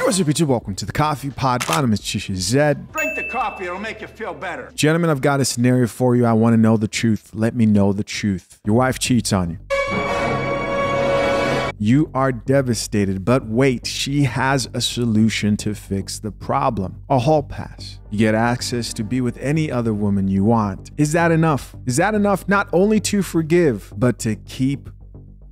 What's up, YouTube? Welcome to the Coffee Pod. My name is Chisha Zed. Drink the coffee, it'll make you feel better. Gentlemen, I've got a scenario for you. I want to know the truth. Let me know the truth. Your wife cheats on you. You are devastated, but wait, she has a solution to fix the problem. A hall pass. You get access to be with any other woman you want. Is that enough? Is that enough not only to forgive, but to keep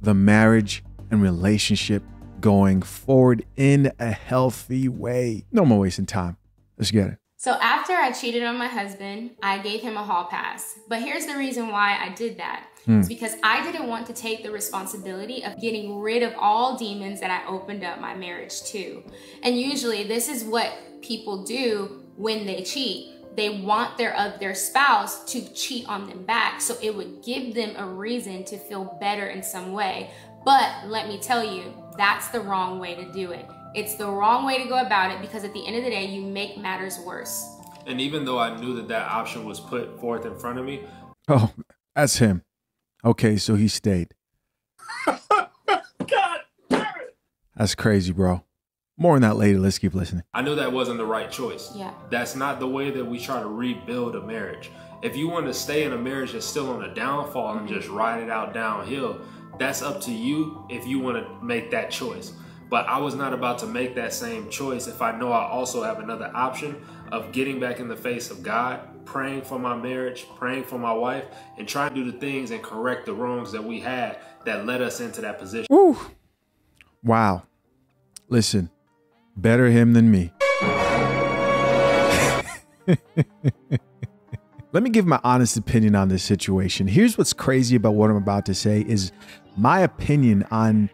the marriage and relationship going forward in a healthy way? No more wasting time. Let's get it. So after I cheated on my husband, I gave him a hall pass. But here's the reason why I did that. It's because I didn't want to take the responsibility of getting rid of all demons that I opened up my marriage to. And usually this is what people do when they cheat. They want their spouse to cheat on them back, so it would give them a reason to feel better in some way. But let me tell you, that's the wrong way to do it. It's the wrong way to go about it, because at the end of the day, you make matters worse. And even though I knew that that option was put forth in front of me. Oh, that's him. Okay, so he stayed. God damn it! That's crazy, bro. More on that later. Let's keep listening. I knew that wasn't the right choice. Yeah. That's not the way that we try to rebuild a marriage. If you want to stay in a marriage that's still on a downfall and just ride it out downhill, that's up to you if you want to make that choice. But I was not about to make that same choice if I know I also have another option of getting back in the face of God, praying for my marriage, praying for my wife, and trying to do the things and correct the wrongs that we had that led us into that position. Woo. Wow. Listen, better him than me. Let me give my honest opinion on this situation. Here's what's crazy about what I'm about to say is my opinion on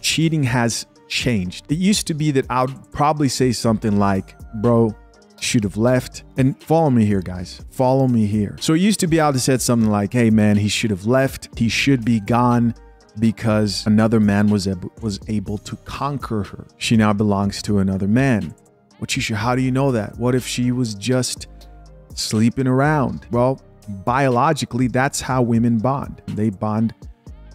cheating has changed. It used to be that I would probably say something like, bro, should have left. And follow me here, guys. Follow me here. So it used to be I would have said something like, hey, man, he should have left. He should be gone because another man was able to conquer her. She now belongs to another man. Well, Chisha, how do you know that? What if she was just sleeping around? Well, biologically, that's how women bond. They bond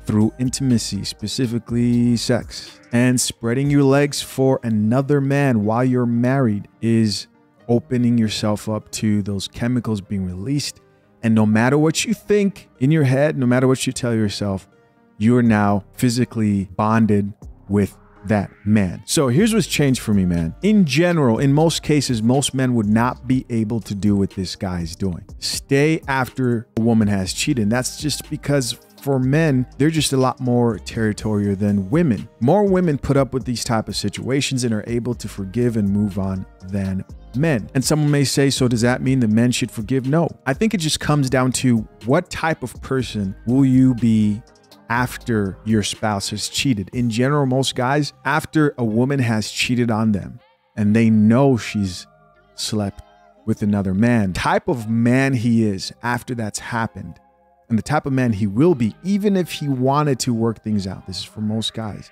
through intimacy, specifically sex. And spreading your legs for another man while you're married is opening yourself up to those chemicals being released. And no matter what you think in your head, no matter what you tell yourself, you're now physically bonded with that man. So here's what's changed for me, man. In general, in most cases, most men would not be able to do what this guy is doing. Stay after a woman has cheated. That's just because for men, they're just a lot more territorial than women. More women put up with these type of situations and are able to forgive and move on than men. And someone may say, so does that mean that men should forgive? No. I think it just comes down to what type of person will you be after your spouse has cheated. In general, most guys, after a woman has cheated on them and they know she's slept with another man, type of man he is after that's happened, and the type of man he will be, even if he wanted to work things out, this is for most guys,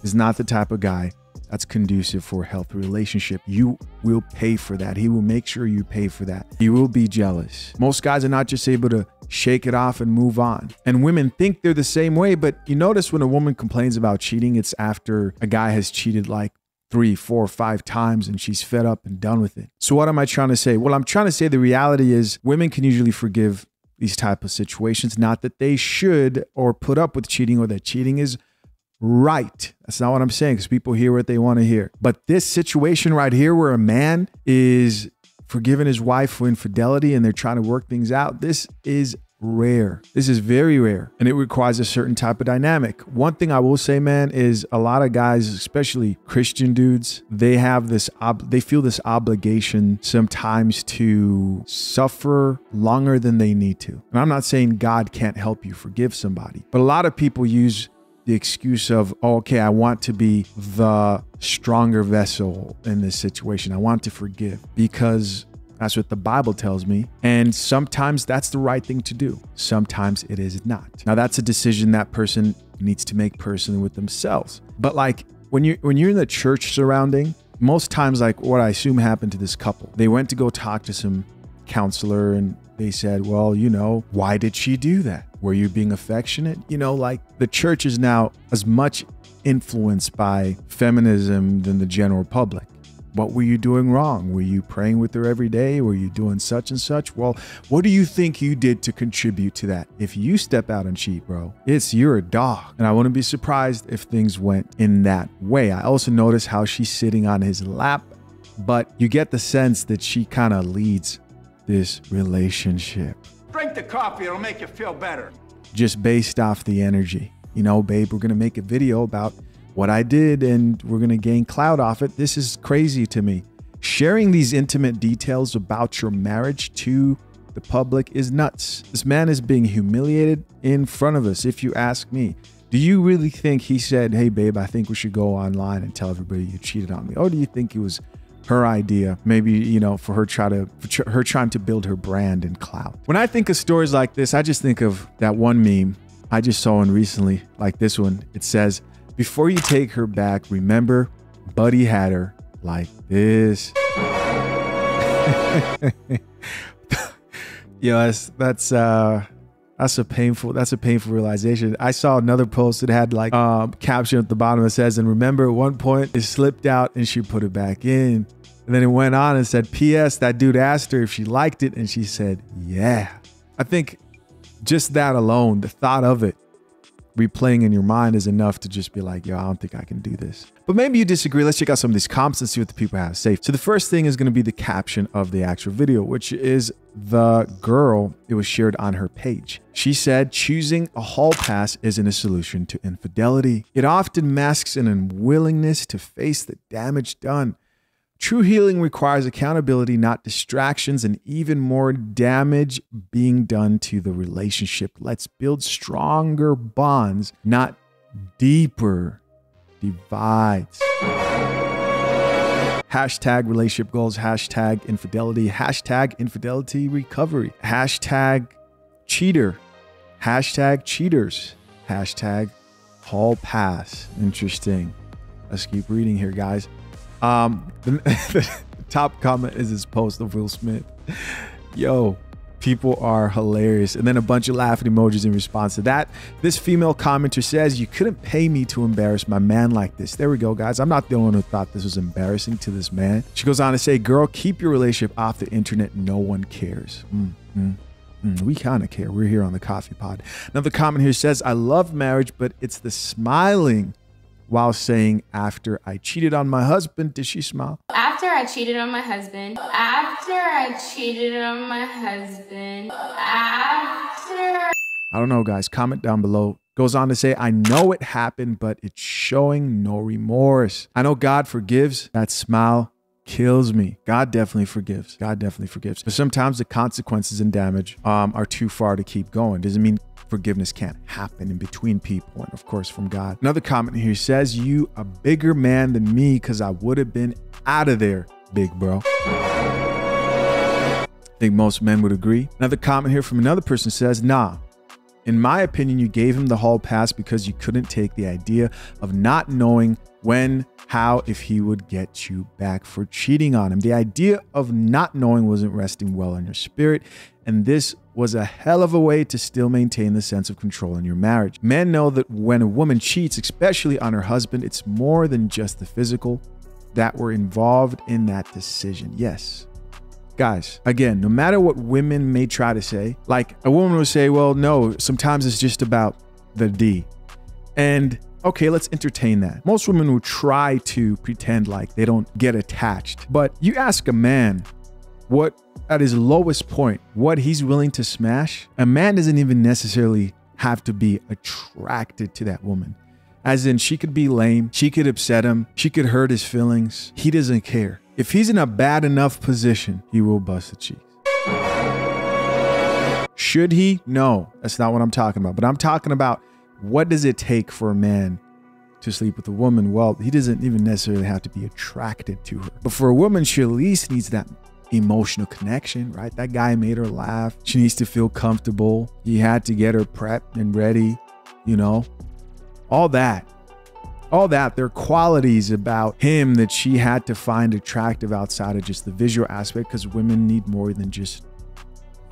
is not the type of guy that's conducive for a healthy relationship. You will pay for that. He will make sure you pay for that. He will be jealous. Most guys are not just able to shake it off and move on. And women think they're the same way, but you notice when a woman complains about cheating, it's after a guy has cheated like 3, 4, 5 times and she's fed up and done with it. So what am I trying to say? Well, I'm trying to say the reality is women can usually forgive these type of situations. Not that they should or put up with cheating or that cheating is right. That's not what I'm saying, because people hear what they want to hear. But this situation right here where a man is forgiving his wife for infidelity and they're trying to work things out, this is rare. This is very rare, and it requires a certain type of dynamic. One thing I will say, man, is a lot of guys, especially Christian dudes, they have this they feel this obligation sometimes to suffer longer than they need to. And I'm not saying God can't help you forgive somebody, but a lot of people use the excuse of, oh, okay, I want to be the stronger vessel in this situation. I want to forgive because that's what the Bible tells me. And sometimes that's the right thing to do. Sometimes it is not. Now that's a decision that person needs to make personally with themselves. But like when you're in the church surrounding, most times, like what I assume happened to this couple, they went to go talk to some counselor and they said, well, you know, why did she do that? Were you being affectionate? You know, like the church is now as much influenced by feminism than the general public. What were you doing wrong? Were you praying with her every day? Were you doing such and such? Well, what do you think you did to contribute to that? If you step out and cheat, bro, you're a dog. And I wouldn't be surprised if things went in that way. I also notice how she's sitting on his lap, but you get the sense that she kind of leads this relationship. Drink the coffee, it'll make you feel better. Just based off the energy. You know, babe, we're going to make a video about what I did and we're going to gain clout off it. This is crazy to me. Sharing these intimate details about your marriage to the public is nuts. This man is being humiliated in front of us, if you ask me. Do you really think he said, hey, babe, I think we should go online and tell everybody you cheated on me? Or do you think it was her idea, maybe, you know, for her trying to build her brand and clout? When I think of stories like this, I just think of that one meme I just saw one recently, like this one. It says, before you take her back, remember, Buddy had her like this. Yo, that's a painful realization. I saw another post that had like caption at the bottom that says, and remember, at one point it slipped out and she put it back in. And then it went on and said, P.S. that dude asked her if she liked it and she said, yeah. I think just that alone, the thought of it replaying in your mind is enough to just be like, yo, I don't think I can do this. But maybe you disagree. Let's check out some of these comments and see what the people have to say. So the first thing is going to be the caption of the actual video, which is the girl. It was shared on her page. She said, choosing a hall pass isn't a solution to infidelity. It often masks an unwillingness to face the damage done. True healing requires accountability, not distractions, and even more damage being done to the relationship. Let's build stronger bonds, not deeper divides. Hashtag relationship goals, hashtag infidelity recovery, hashtag cheater, hashtag cheaters, hashtag hall pass. Interesting. Let's keep reading here, guys. The top comment is this post of Will Smith. Yo, people are hilarious. And then a bunch of laughing emojis in response to that. This female commenter says, you couldn't pay me to embarrass my man like this. There we go, guys. I'm not the only one who thought this was embarrassing to this man. She goes on to say, girl, keep your relationship off the internet. No one cares. We kind of care. We're here on the Coffee Pod. Another comment here says, I love marriage, but it's the smiling while saying, after I cheated on my husband. Did she smile? After I cheated on my husband. After I cheated on my husband. After. I don't know, guys. Comment down below. Goes on to say, I know it happened, but it's showing no remorse. I know God forgives. That smile kills me. God definitely forgives. God definitely forgives. But sometimes the consequences and damage are too far to keep going. Doesn't mean forgiveness can't happen in between people and of course from God. Another comment here says, you a bigger man than me because I would have been out of there, big bro. I think most men would agree. Another comment here from another person says, nah, in my opinion, you gave him the hall pass because you couldn't take the idea of not knowing when, how, if he would get you back for cheating on him. The idea of not knowing wasn't resting well in your spirit, and this was a hell of a way to still maintain the sense of control in your marriage. Men know that when a woman cheats, especially on her husband, it's more than just the physical that were involved in that decision. Yes. Guys, again, no matter what women may try to say, like a woman will say, well, no, sometimes it's just about the D. And okay, let's entertain that. Most women will try to pretend like they don't get attached. But you ask a man what, at his lowest point, what he's willing to smash, a man doesn't even necessarily have to be attracted to that woman. As in, she could be lame, she could upset him, she could hurt his feelings. He doesn't care. If he's in a bad enough position, he will bust the cheeks. Should he? No, that's not what I'm talking about. But I'm talking about, what does it take for a man to sleep with a woman? Well, he doesn't even necessarily have to be attracted to her. But for a woman, she at least needs that emotional connection, right? That guy made her laugh. She needs to feel comfortable. He had to get her prepped and ready, you know, all that. All that. There are qualities about him that she had to find attractive outside of just the visual aspect, because women need more than just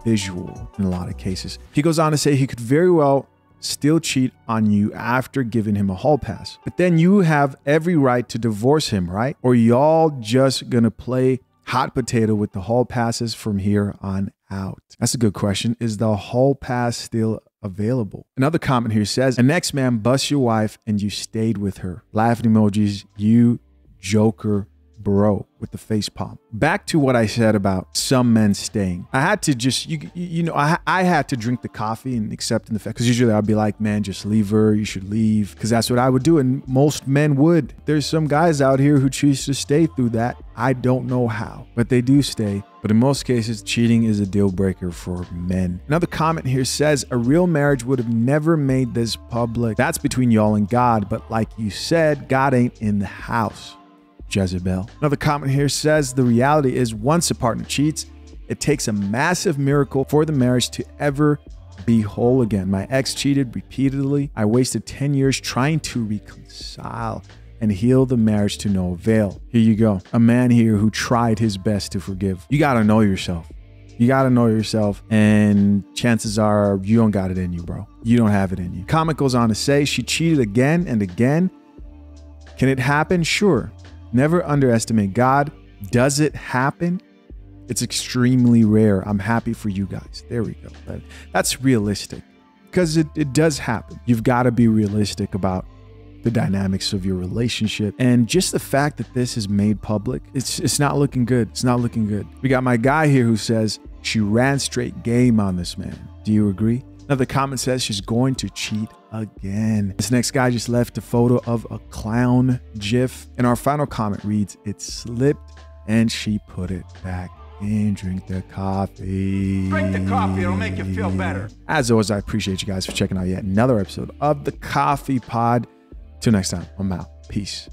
visual in a lot of cases. He goes on to say he could very well still cheat on you after giving him a hall pass. But then you have every right to divorce him, right? Or y'all just gonna play hot potato with the hall passes from here on out? That's a good question. Is the hall pass still available? Another comment here says, an ex-man busts your wife and you stayed with her. Laughing emojis, you joker bro, with the face palm. Back to what I said about some men staying. I had to just, I had to drink the coffee and accept the fact, because usually I'd be like, man, just leave her, you should leave, because that's what I would do, and most men would. There's some guys out here who choose to stay through that. I don't know how, but they do stay. But in most cases, cheating is a deal breaker for men. Another comment here says, a real marriage would have never made this public. That's between y'all and God, but like you said, God ain't in the house. Jezebel. Another comment here says, the reality is once a partner cheats, it takes a massive miracle for the marriage to ever be whole again. My ex cheated repeatedly. I wasted 10 years trying to reconcile and heal the marriage to no avail. Here you go. A man here who tried his best to forgive. You got to know yourself. You got to know yourself, and chances are you don't got it in you, bro. You don't have it in you. Comment goes on to say, she cheated again and again. Can it happen? Sure. Never underestimate God. Does it happen? It's extremely rare. I'm happy for you guys. There we go. But that's realistic, because it does happen. You've got to be realistic about the dynamics of your relationship. And just the fact that this is made public, it's not looking good. It's not looking good. We got my guy here who says she ran straight game on this man. Do you agree? Another comment says she's going to cheat again. This next guy just left a photo of a clown gif. And our final comment reads, it slipped and she put it back in. Drink the coffee. Drink the coffee, it'll make you feel better. As always, I appreciate you guys for checking out yet another episode of the Coffee Pod. Till next time, I'm out. Peace.